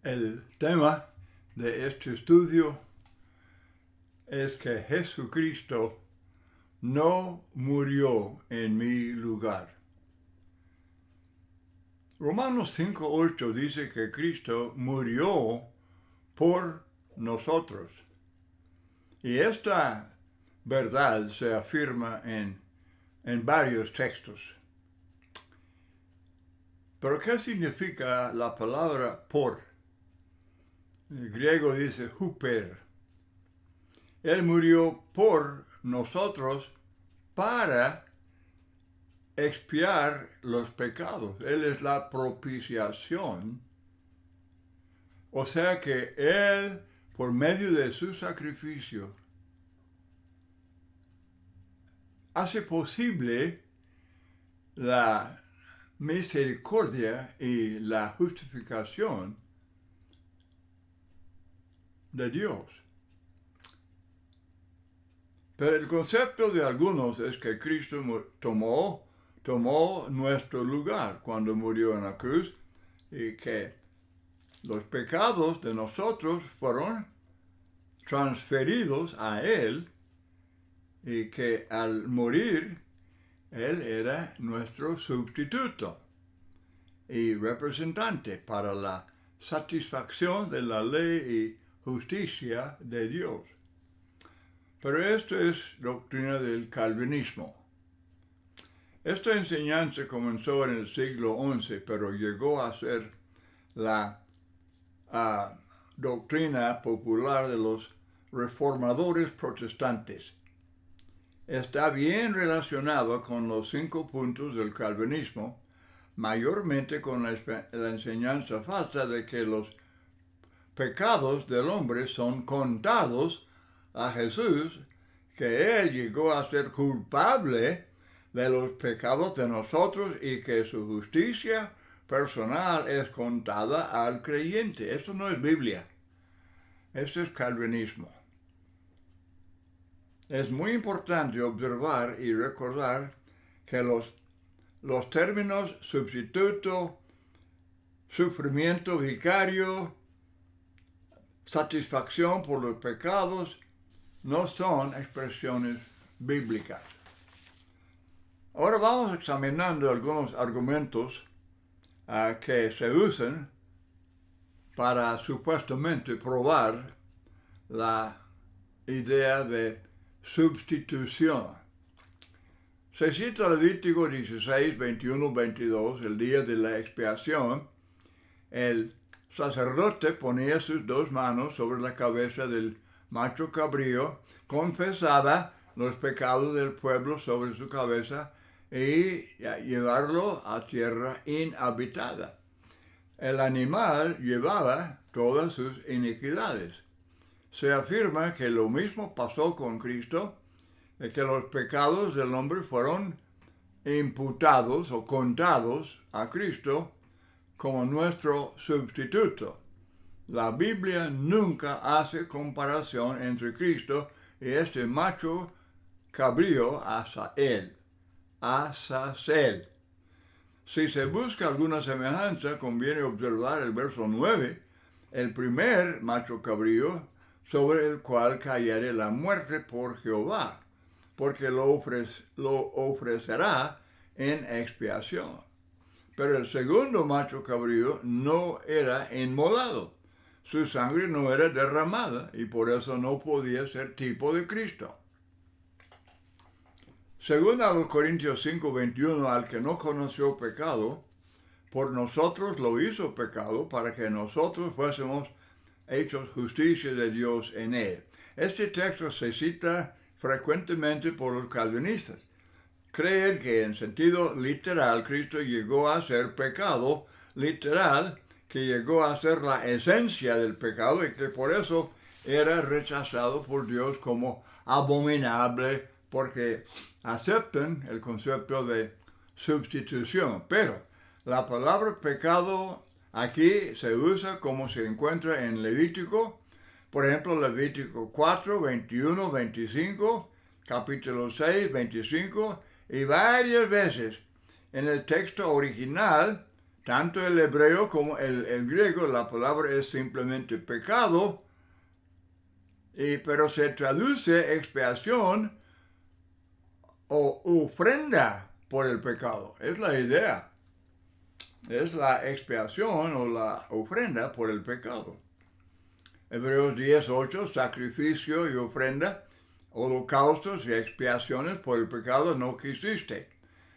El tema de este estudio es que Jesucristo no murió en mi lugar. Romanos 5:8 dice que Cristo murió por nosotros. Y esta verdad se afirma en varios textos. Pero ¿qué significa la palabra por? El griego dice huper. Él murió por nosotros para expiar los pecados. Él es la propiciación. O sea que Él, por medio de su sacrificio, hace posible la misericordia y la justificación de Dios. Pero el concepto de algunos es que Cristo tomó nuestro lugar cuando murió en la cruz y que los pecados de nosotros fueron transferidos a Él y que al morir Él era nuestro sustituto y representante para la satisfacción de la ley y justicia de Dios. Pero esto es doctrina del calvinismo. Esta enseñanza comenzó en el siglo XI, pero llegó a ser la doctrina popular de los reformadores protestantes. Está bien relacionado con los 5 puntos del calvinismo, mayormente con la enseñanza falsa de que los pecados del hombre son contados a Jesús, que Él llegó a ser culpable de los pecados de nosotros y que su justicia personal es contada al creyente. Eso no es Biblia. Eso es calvinismo. Es muy importante observar y recordar que los términos sustituto, sufrimiento vicario, satisfacción por los pecados, no son expresiones bíblicas. Ahora vamos examinando algunos argumentos que se usan para supuestamente probar la idea de sustitución. Se cita Levítico 16, 21, 22, el día de la expiación. El sacerdote ponía sus 2 manos sobre la cabeza del macho cabrío, confesaba los pecados del pueblo sobre su cabeza y llevarlo a tierra inhabitada. El animal llevaba todas sus iniquidades. Se afirma que lo mismo pasó con Cristo, de que los pecados del hombre fueron imputados o contados a Cristo como nuestro sustituto. La Biblia nunca hace comparación entre Cristo y este macho cabrío Azazel. Si se busca alguna semejanza, conviene observar el verso 9, el primer macho cabrío sobre el cual cayere la muerte por Jehová, porque lo ofrecerá en expiación. Pero el segundo macho cabrío no era inmolado. Su sangre no era derramada y por eso no podía ser tipo de Cristo. Según a los Corintios 5:21, al que no conoció pecado, por nosotros lo hizo pecado para que nosotros fuésemos hechos justicia de Dios en él. Este texto se cita frecuentemente por los calvinistas. Creen que en sentido literal Cristo llegó a ser pecado literal, que llegó a ser la esencia del pecado y que por eso era rechazado por Dios como abominable, porque aceptan el concepto de sustitución. Pero la palabra pecado aquí se usa como se encuentra en Levítico, por ejemplo, Levítico 4, 21, 25, capítulo 6, 25, y varias veces en el texto original tanto el hebreo como el griego, la palabra es simplemente pecado, pero se traduce expiación o ofrenda por el pecado. Es la idea. Es la expiación o la ofrenda por el pecado. Hebreos 10:8, sacrificio y ofrenda, holocaustos y expiaciones por el pecado no quisiste.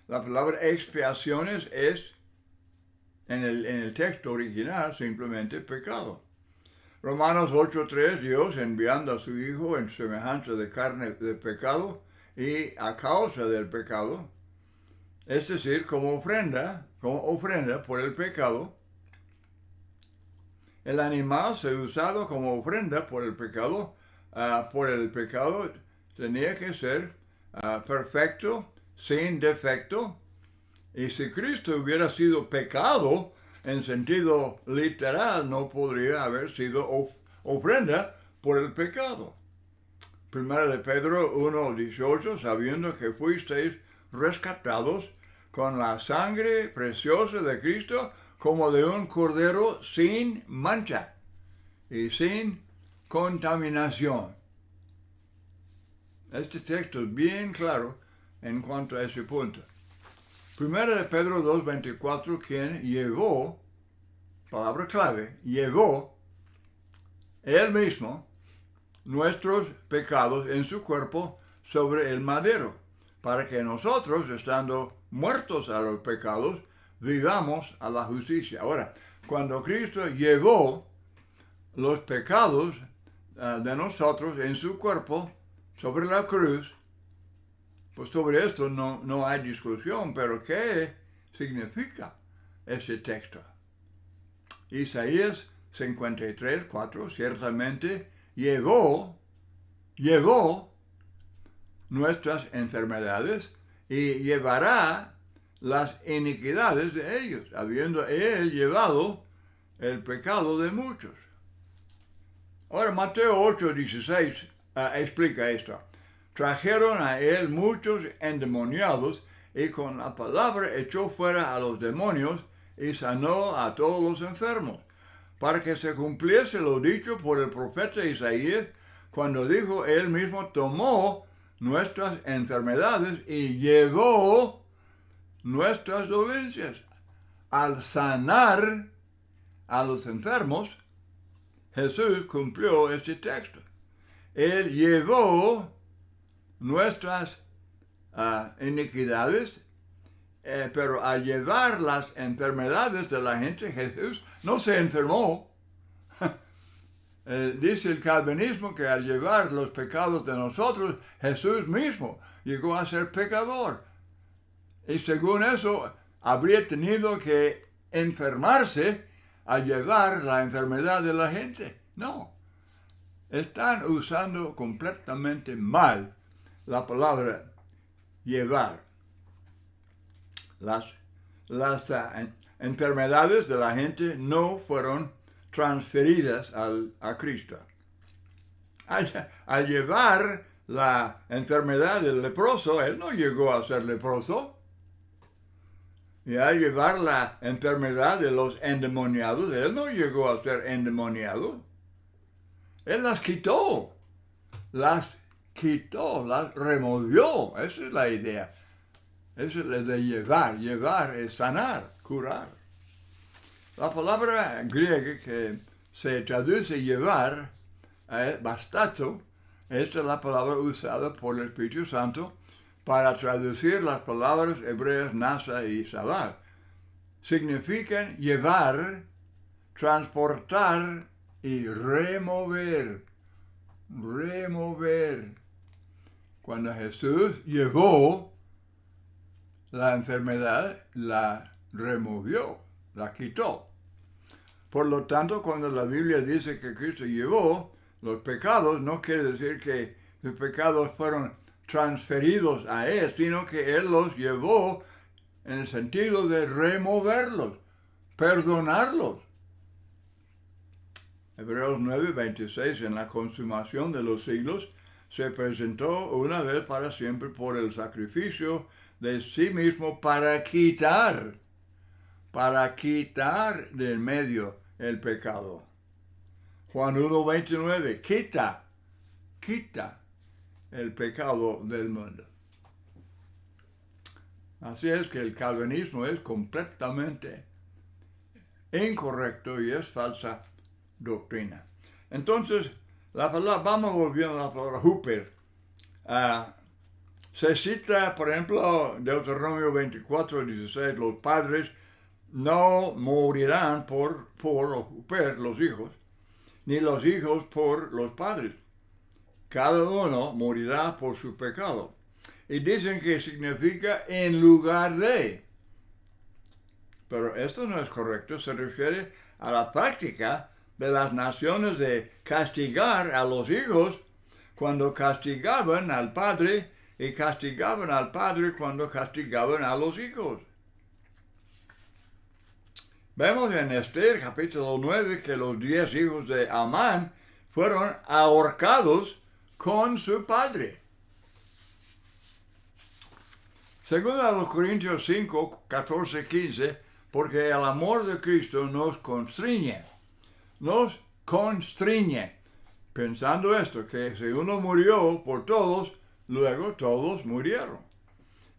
La palabra expiaciones es, en el texto original, simplemente pecado. Romanos 8:3, Dios enviando a su Hijo en semejanza de carne de pecado y a causa del pecado, es decir, como ofrenda por el pecado. El animal se usado como ofrenda por el pecado. Tenía que ser perfecto, sin defecto. Y si Cristo hubiera sido pecado, en sentido literal, no podría haber sido ofrenda por el pecado. Primera de Pedro 1:18, sabiendo que fuisteis rescatados con la sangre preciosa de Cristo, como de un cordero sin mancha y sin contaminación. Este texto es bien claro en cuanto a ese punto. Primera de Pedro 2:24, quien llevó, palabra clave, llevó él mismo nuestros pecados en su cuerpo sobre el madero, para que nosotros, estando muertos a los pecados, vivamos a la justicia. Ahora, cuando Cristo llevó los pecados de nosotros en su cuerpo sobre la cruz, pues sobre esto no hay discusión, pero ¿qué significa ese texto? Isaías 53:4, ciertamente llevó nuestras enfermedades y llevará las iniquidades de ellos, habiendo él llevado el pecado de muchos. Ahora, Mateo 8:16 explica esto. Trajeron a él muchos endemoniados y con la palabra echó fuera a los demonios y sanó a todos los enfermos, para que se cumpliese lo dicho por el profeta Isaías, cuando dijo, él mismo tomó nuestras enfermedades y llevó nuestras dolencias. Al sanar a los enfermos, Jesús cumplió este texto. Él llevó nuestras iniquidades, pero al llevar las enfermedades de la gente, Jesús no se enfermó. Dice el calvinismo que al llevar los pecados de nosotros, Jesús mismo llegó a ser pecador. Y según eso, habría tenido que enfermarse al llevar la enfermedad de la gente. No. Están usando completamente mal la palabra llevar. Las enfermedades de la gente no fueron transferidas a Cristo. Al llevar la enfermedad del leproso, él no llegó a ser leproso. Y al llevar la enfermedad de los endemoniados, él no llegó a ser endemoniado. Él las quitó, las removió. Esa es la idea. Eso es de llevar. Llevar es sanar, curar. La palabra griega que se traduce llevar, bastazo, esta es la palabra usada por el Espíritu Santo para traducir las palabras hebreas nasa y sabal. Significan llevar, transportar y remover. Remover. Cuando Jesús llevó la enfermedad, la removió, la quitó. Por lo tanto, cuando la Biblia dice que Cristo llevó los pecados, no quiere decir que los pecados fueron transferidos a Él, sino que Él los llevó en el sentido de removerlos, perdonarlos. Hebreos 9:26, en la consumación de los siglos, se presentó una vez para siempre por el sacrificio de sí mismo para quitar para quitar del medio el pecado. Juan 1:29, quita el pecado del mundo. Así es que el calvinismo es completamente incorrecto y es falsa doctrina. Entonces, vamos volviendo a la palabra Hooper. Se cita, por ejemplo, Deuteronomio 24:16, los padres no morirán por los hijos, ni los hijos por los padres. Cada uno morirá por su pecado. Y dicen que significa en lugar de. Pero esto no es correcto, se refiere a la práctica de las naciones de castigar a los hijos cuando castigaban al padre y castigaban al padre cuando castigaban a los hijos. Vemos en Esther capítulo 9 que los 10 hijos de Amán fueron ahorcados con su padre. Según a los Corintios 5, 14, 15, porque el amor de Cristo nos constriñe, pensando esto, que si uno murió por todos, luego todos murieron.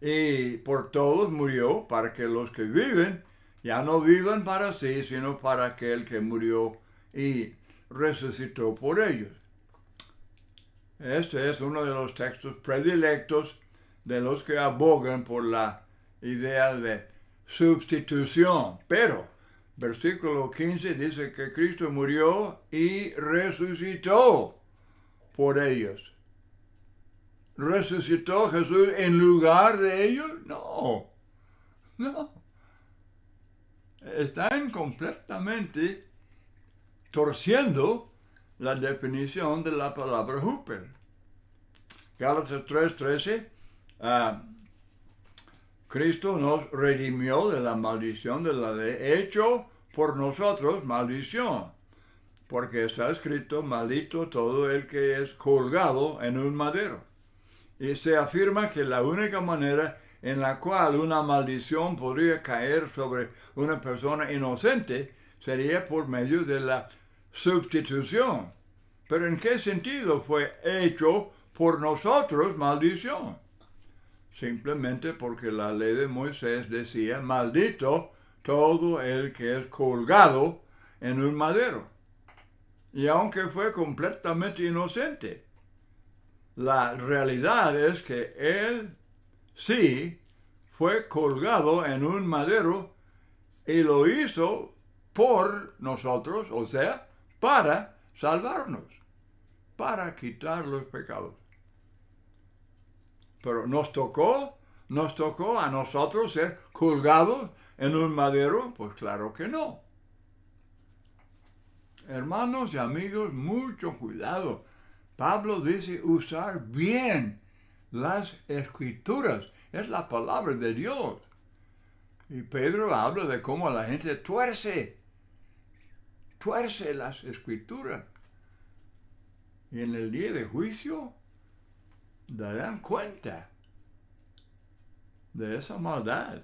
Y por todos murió para que los que viven ya no vivan para sí, sino para aquel que murió y resucitó por ellos. Este es uno de los textos predilectos de los que abogan por la idea de sustitución. Pero, versículo 15 dice que Cristo murió y resucitó por ellos. ¿Resucitó Jesús en lugar de ellos? No. Están completamente torciendo la definición de la palabra Hooper. Gálatas 3:13, Cristo nos redimió de la maldición de la ley, hecho por nosotros maldición, porque está escrito, maldito todo el que es colgado en un madero. Y se afirma que la única manera en la cual una maldición podría caer sobre una persona inocente sería por medio de la sustitución. Pero ¿en qué sentido fue hecho por nosotros maldición? Simplemente porque la ley de Moisés decía, maldito todo el que es colgado en un madero. Y aunque fue completamente inocente, la realidad es que él sí fue colgado en un madero y lo hizo por nosotros, o sea, para salvarnos, para quitar los pecados. Pero nos tocó a nosotros ser colgados en un madero, pues claro que no. Hermanos y amigos, mucho cuidado. Pablo dice usar bien las escrituras. Es la palabra de Dios. Y Pedro habla de cómo la gente tuerce las escrituras. Y en el día de juicio darán cuenta de esa maldad.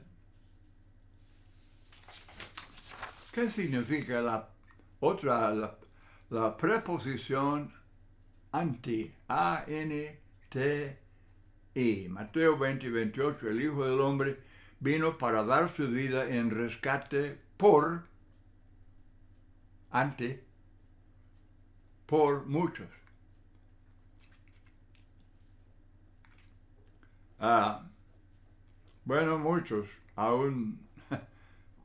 ¿Qué significa la preposición anti? A-N-T-I. Mateo 20:28, el Hijo del Hombre vino para dar su vida en rescate por muchos. Bueno, muchos, aún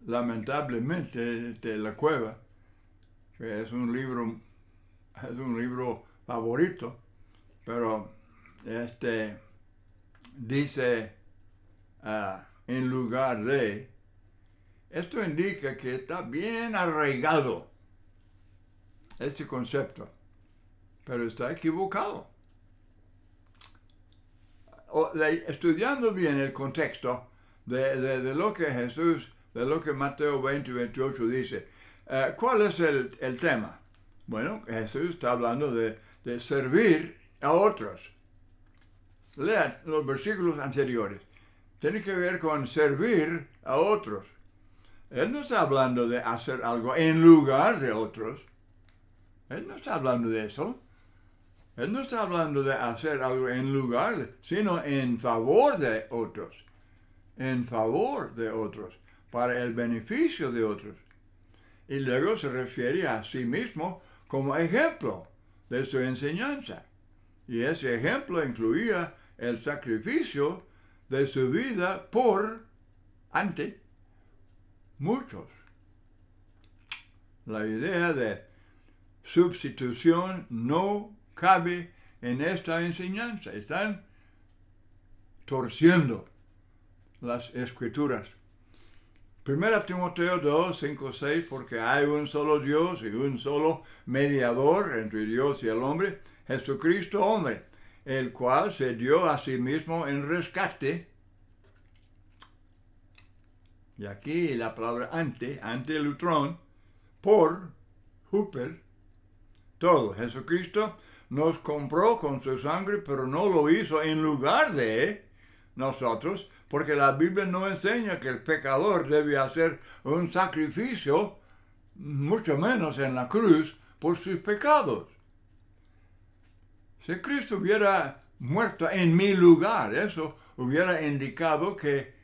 lamentablemente, de La Cueva, que es un libro favorito, pero dice en lugar de, esto indica que está bien arraigado este concepto, pero está equivocado. Estudiando bien el contexto de lo que de lo que Mateo 20:28 dice, ¿cuál es el tema? Bueno, Jesús está hablando de servir a otros. Lean los versículos anteriores. Tiene que ver con servir a otros. Él no está hablando de hacer algo en lugar de otros. Él no está hablando de eso. Él no está hablando de hacer algo en lugar, sino en favor de otros. En favor de otros, para el beneficio de otros. Y luego se refiere a sí mismo como ejemplo de su enseñanza. Y ese ejemplo incluía el sacrificio de su vida ante muchos. La idea de sustitución no cabe en esta enseñanza. Están torciendo las escrituras. 1 Timoteo 2, 5, 6, porque hay un solo Dios y un solo mediador entre Dios y el hombre, Jesucristo hombre, el cual se dio a sí mismo en rescate. Y aquí la palabra ante lutrón, por, huper, todo. Jesucristo nos compró con su sangre, pero no lo hizo en lugar de nosotros, porque la Biblia no enseña que el pecador debe hacer un sacrificio, mucho menos en la cruz, por sus pecados. Si Cristo hubiera muerto en mi lugar, eso hubiera indicado que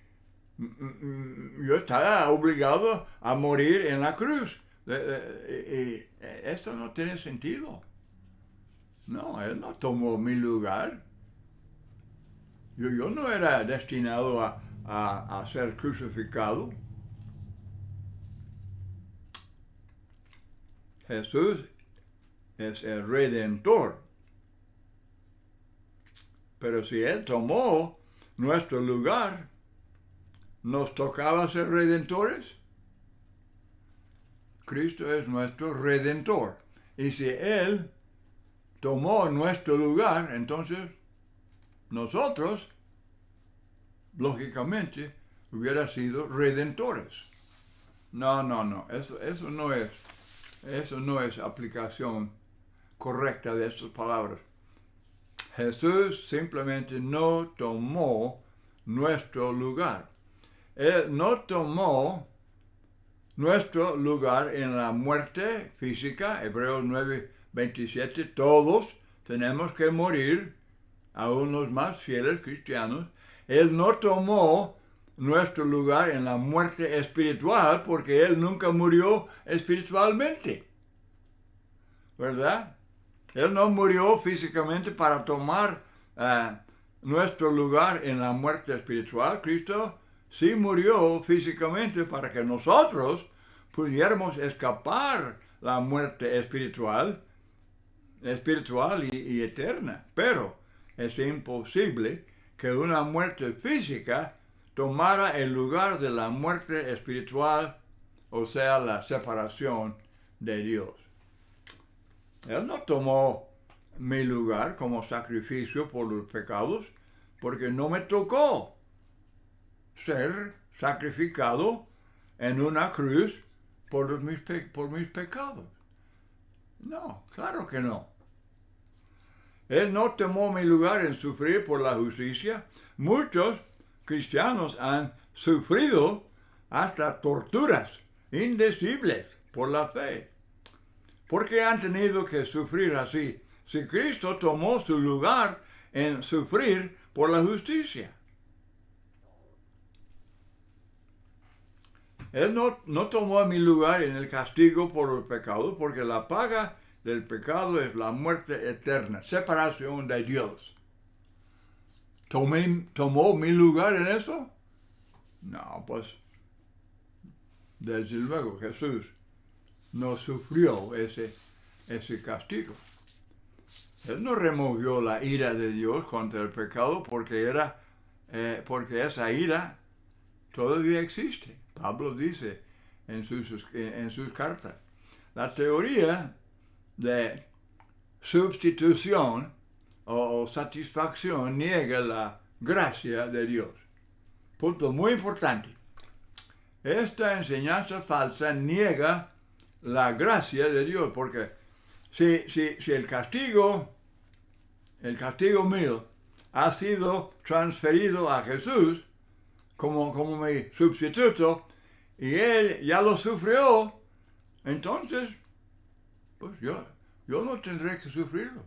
yo estaba obligado a morir en la cruz. Y esto no tiene sentido. No, Él no tomó mi lugar. Yo no era destinado a ser crucificado. Jesús es el Redentor. Pero si Él tomó nuestro lugar, ¿nos tocaba ser redentores? Cristo es nuestro Redentor. Y si Él tomó nuestro lugar, entonces nosotros, lógicamente, hubiera sido redentores. No. Eso no es aplicación correcta de estas palabras. Jesús simplemente no tomó nuestro lugar. Él no tomó nuestro lugar en la muerte física. Hebreos 9:27, todos tenemos que morir, aún los más fieles cristianos. Él no tomó nuestro lugar en la muerte espiritual porque Él nunca murió espiritualmente, ¿verdad? Él no murió físicamente para tomar nuestro lugar en la muerte espiritual. Cristo sí murió físicamente para que nosotros pudiéramos escapar la muerte espiritual y eterna. Pero es imposible que una muerte física tomara el lugar de la muerte espiritual, o sea, la separación de Dios. Él no tomó mi lugar como sacrificio por los pecados, porque no me tocó ser sacrificado en una cruz por mis pecados. No, claro que no. Él no tomó mi lugar en sufrir por la justicia. Muchos cristianos han sufrido hasta torturas indecibles por la fe. ¿Por qué han tenido que sufrir así? Si Cristo tomó su lugar en sufrir por la justicia. Él no tomó mi lugar en el castigo por los pecados, porque la paga del pecado es la muerte eterna, separación de Dios. ¿Tomó mi lugar en eso? No, pues, desde luego Jesús no sufrió ese castigo. Él no removió la ira de Dios contra el pecado porque esa ira todavía existe. Pablo dice en sus cartas. La teoría de sustitución o satisfacción niega la gracia de Dios. Punto muy importante. Esta enseñanza falsa niega la gracia de Dios, porque si el castigo mío ha sido transferido a Jesús como mi sustituto, y Él ya lo sufrió, entonces, pues yo no tendré que sufrirlo.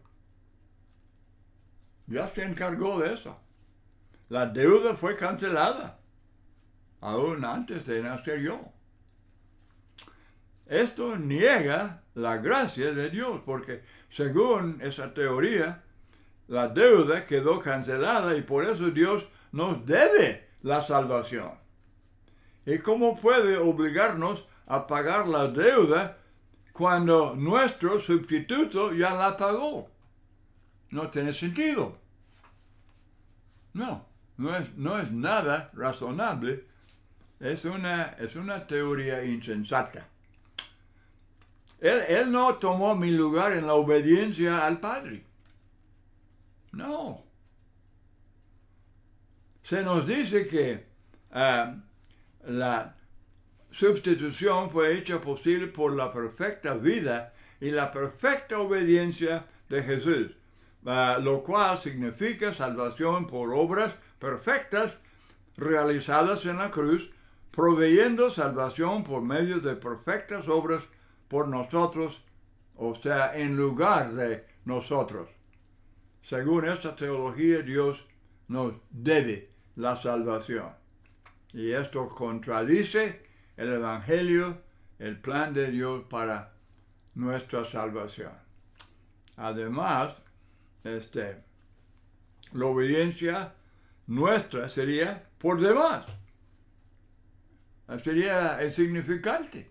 Ya se encargó de eso. La deuda fue cancelada, aún antes de nacer yo. Esto niega la gracia de Dios, porque según esa teoría, la deuda quedó cancelada y por eso Dios nos debe la salvación. ¿Y cómo puede obligarnos a pagar la deuda cuando nuestro sustituto ya la pagó? No tiene sentido. No es nada razonable. Es una teoría insensata. Él no tomó mi lugar en la obediencia al Padre. No. Se nos dice que la sustitución fue hecha posible por la perfecta vida y la perfecta obediencia de Jesús, lo cual significa salvación por obras perfectas realizadas en la cruz, proveyendo salvación por medio de perfectas obras por nosotros, o sea, en lugar de nosotros. Según esta teología, Dios nos debe la salvación. Y esto contradice el Evangelio, el plan de Dios para nuestra salvación. Además, la obediencia nuestra sería por demás. Sería insignificante,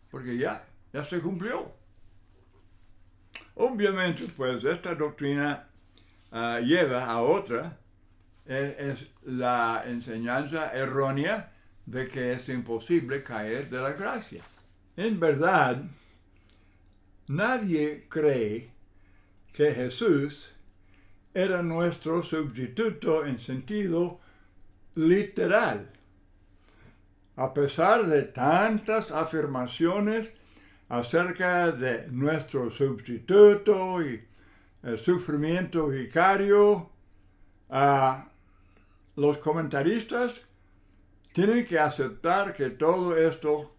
porque ya se cumplió. Obviamente, pues, esta doctrina lleva a otra, es la enseñanza errónea de que es imposible caer de la gracia. En verdad, nadie cree que Jesús era nuestro sustituto en sentido literal. A pesar de tantas afirmaciones acerca de nuestro sustituto y el sufrimiento vicario, los comentaristas tienen que aceptar que todo esto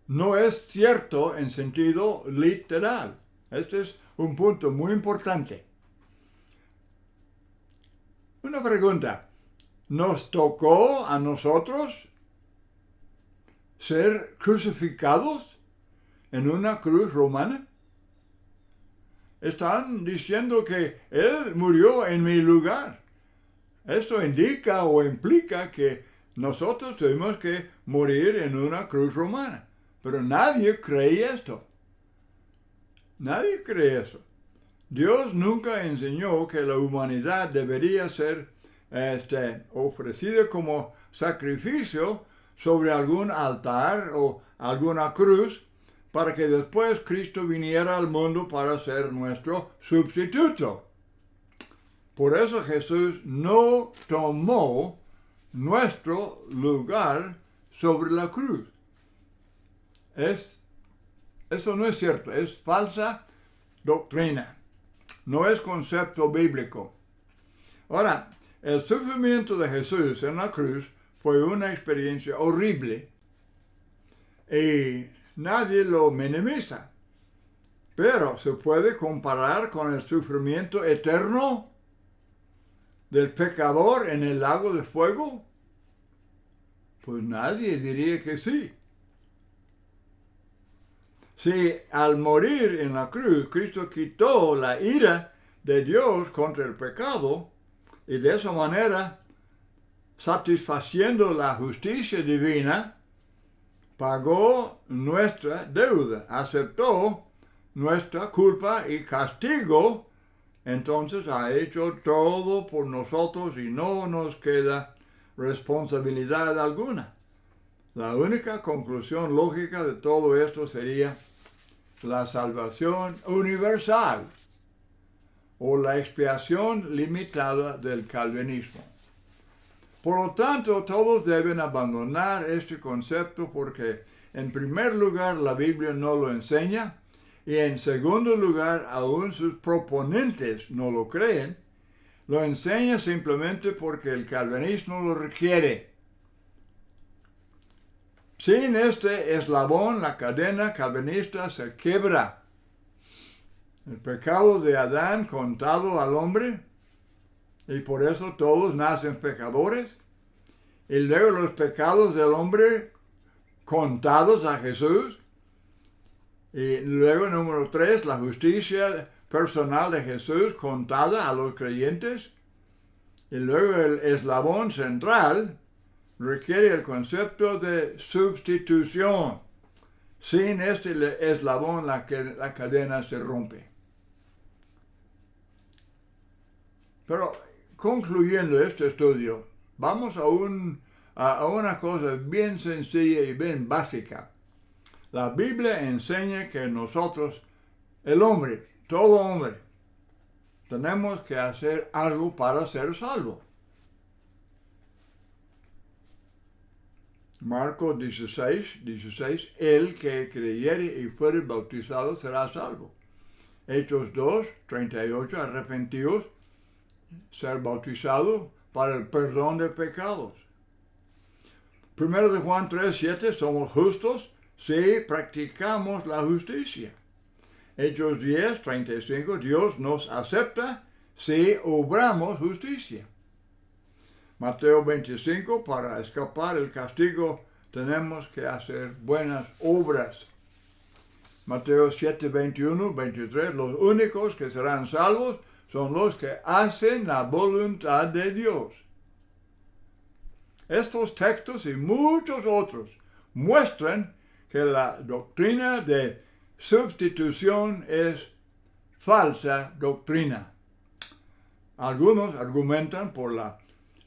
no es cierto en sentido literal. Este es un punto muy importante. Una pregunta. ¿Nos tocó a nosotros ser crucificados en una cruz romana? Están diciendo que Él murió en mi lugar. Esto indica o implica que nosotros tuvimos que morir en una cruz romana. Pero nadie cree esto. Nadie cree eso. Dios nunca enseñó que la humanidad debería ser ofrecida como sacrificio sobre algún altar o alguna cruz para que después Cristo viniera al mundo para ser nuestro sustituto. Por eso Jesús no tomó nuestro lugar sobre la cruz. Eso no es cierto, es falsa doctrina, no es concepto bíblico. Ahora, el sufrimiento de Jesús en la cruz fue una experiencia horrible y nadie lo minimiza. Pero ¿se puede comparar con el sufrimiento eterno del pecador en el lago de fuego? Pues nadie diría que sí. Si al morir en la cruz Cristo quitó la ira de Dios contra el pecado y de esa manera, satisfaciendo la justicia divina, pagó nuestra deuda, aceptó nuestra culpa y castigo, entonces ha hecho todo por nosotros y no nos queda responsabilidad alguna. La única conclusión lógica de todo esto sería la salvación universal o la expiación limitada del calvinismo. Por lo tanto, todos deben abandonar este concepto porque, en primer lugar, la Biblia no lo enseña y, en segundo lugar, aún sus proponentes no lo creen. Lo enseña simplemente porque el calvinismo lo requiere. Sin este eslabón, la cadena calvinista se quiebra. El pecado de Adán contado al hombre, y por eso todos nacen pecadores. Y luego los pecados del hombre contados a Jesús. Y luego, número 3, la justicia personal de Jesús contada a los creyentes. Y luego el eslabón central requiere el concepto de sustitución. Sin este eslabón la cadena se rompe. Pero concluyendo este estudio, vamos a una cosa bien sencilla y bien básica. La Biblia enseña que nosotros, el hombre, todo hombre, tenemos que hacer algo para ser salvo. Marcos 16, el que creyere y fuere bautizado será salvo. Hechos 2, 38, arrepentidos, ser bautizado para el perdón de pecados. 1 de Juan 3, 7, somos justos si practicamos la justicia. Hechos 10, 35, Dios nos acepta si obramos justicia. Mateo 25, para escapar el castigo tenemos que hacer buenas obras. Mateo 7, 21, 23, los únicos que serán salvos son los que hacen la voluntad de Dios. Estos textos y muchos otros muestran que la doctrina de sustitución es falsa doctrina. Algunos argumentan por la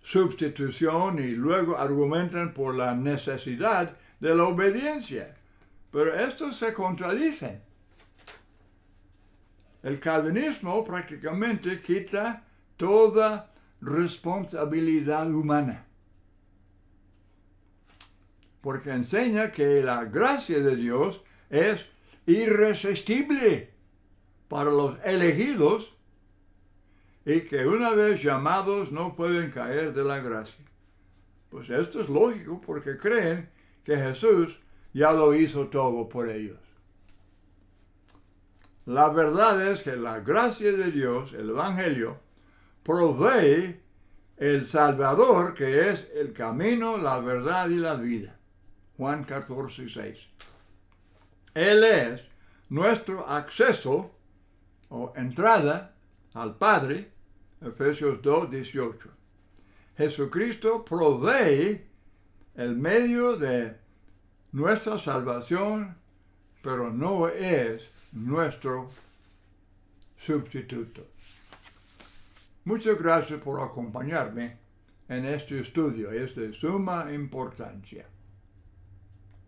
sustitución y luego argumentan por la necesidad de la obediencia, pero estos se contradicen. El calvinismo prácticamente quita toda responsabilidad humana, porque enseña que la gracia de Dios es irresistible para los elegidos y que una vez llamados no pueden caer de la gracia. Pues esto es lógico porque creen que Jesús ya lo hizo todo por ellos. La verdad es que la gracia de Dios, el Evangelio, provee el Salvador que es el camino, la verdad y la vida. Juan 14, 6. Él es nuestro acceso o entrada al Padre, Efesios 2, 18. Jesucristo provee el medio de nuestra salvación, pero no es nuestro sustituto. Muchas gracias por acompañarme en este estudio. Es de suma importancia.